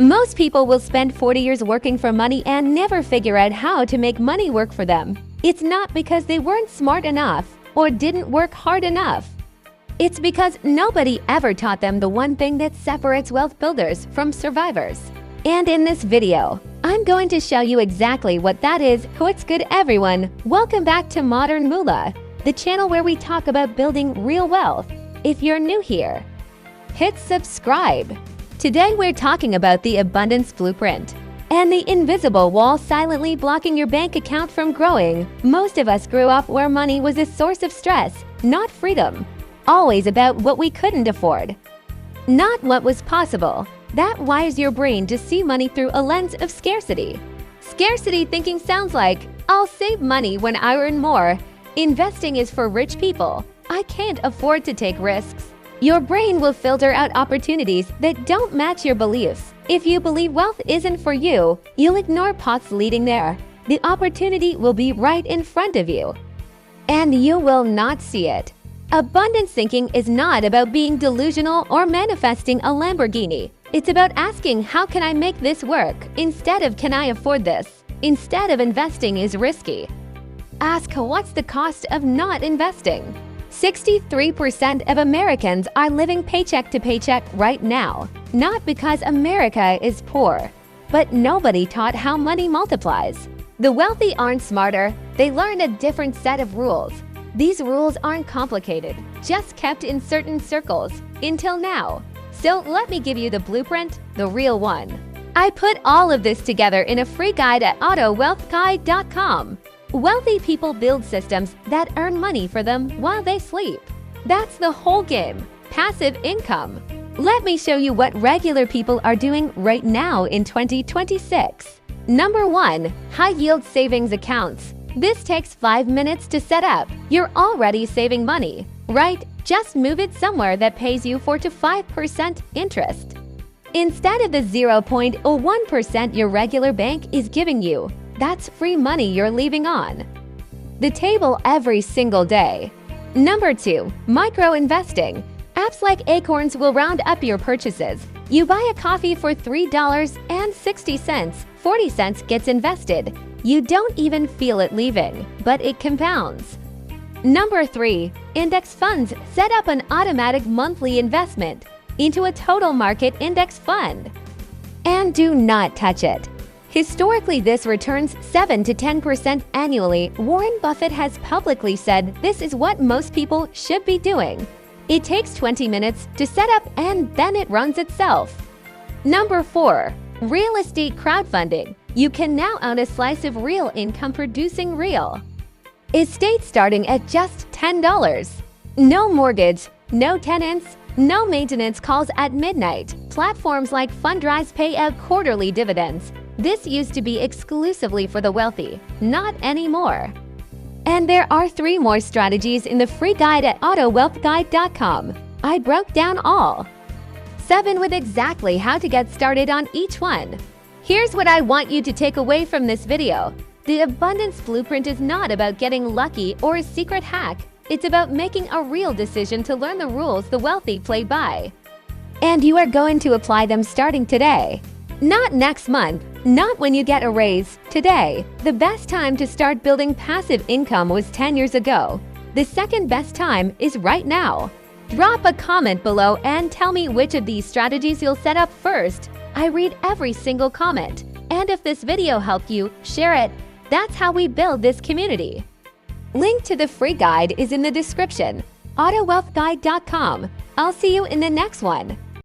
Most people will spend 40 years working for money and never figure out how to make money work for them. It's not because they weren't smart enough or didn't work hard enough. It's because nobody ever taught them the one thing that separates wealth builders from survivors. And in this video, I'm going to show you exactly what that is. What's good, everyone? Welcome back to Modern Moola, the channel where we talk about building real wealth. If you're new here, hit subscribe. Today we're talking about the abundance blueprint and the invisible wall silently blocking your bank account from growing. Most of us grew up where money was a source of stress, not freedom. Always about what we couldn't afford, not what was possible. That wires your brain to see money through a lens of scarcity. Scarcity thinking sounds like, I'll save money when I earn more. Investing is for rich people. I can't afford to take risks. Your brain will filter out opportunities that don't match your beliefs. If you believe wealth isn't for you, you'll ignore paths leading there. The opportunity will be right in front of you, and you will not see it. Abundance thinking is not about being delusional or manifesting a Lamborghini. It's about asking, how can I make this work? Instead of, can I afford this? Instead of investing is risky. Ask, what's the cost of not investing? 63% of Americans are living paycheck to paycheck right now. Not because America is poor, but nobody taught how money multiplies. The wealthy aren't smarter, they learned a different set of rules. These rules aren't complicated, just kept in certain circles, until now. So let me give you the blueprint, the real one. I put all of this together in a free guide at autowealthguide.com. Wealthy people build systems that earn money for them while they sleep. That's the whole game, passive income. Let me show you what regular people are doing right now in 2026. Number 1, high-yield savings accounts. This takes 5 minutes to set up. You're already saving money, right? Just move it somewhere that pays you 4 to 5% interest, instead of the 0.01% your regular bank is giving you. That's free money you're leaving on the table every single day. Number 2, micro-investing. Apps like Acorns will round up your purchases. You buy a coffee for $3.60, 40 cents gets invested. You don't even feel it leaving, but it compounds. Number 3, index funds. Set up an automatic monthly investment into a total market index fund, and do not touch it. Historically, this returns 7 to 10% annually. Warren Buffett has publicly said this is what most people should be doing. It takes 20 minutes to set up and then it runs itself. Number 4, real estate crowdfunding. You can now own a slice of real income producing real estate starting at just $10. No mortgage, no tenants, no maintenance calls at midnight. Platforms like Fundrise pay out quarterly dividends. This used to be exclusively for the wealthy, not anymore. And there are 3 more strategies in the free guide at autowealthguide.com. I broke down all 7 with exactly how to get started on each one. Here's what I want you to take away from this video. The abundance blueprint is not about getting lucky or a secret hack. It's about making a real decision to learn the rules the wealthy play by. And you are going to apply them starting today. Not next month, not when you get a raise, today. The best time to start building passive income was 10 years ago. The second best time is right now. Drop a comment below and tell me which of these strategies you'll set up first. I read every single comment. And if this video helped you, share it. That's how we build this community. Link to the free guide is in the description. autowealthguide.com. I'll see you in the next one.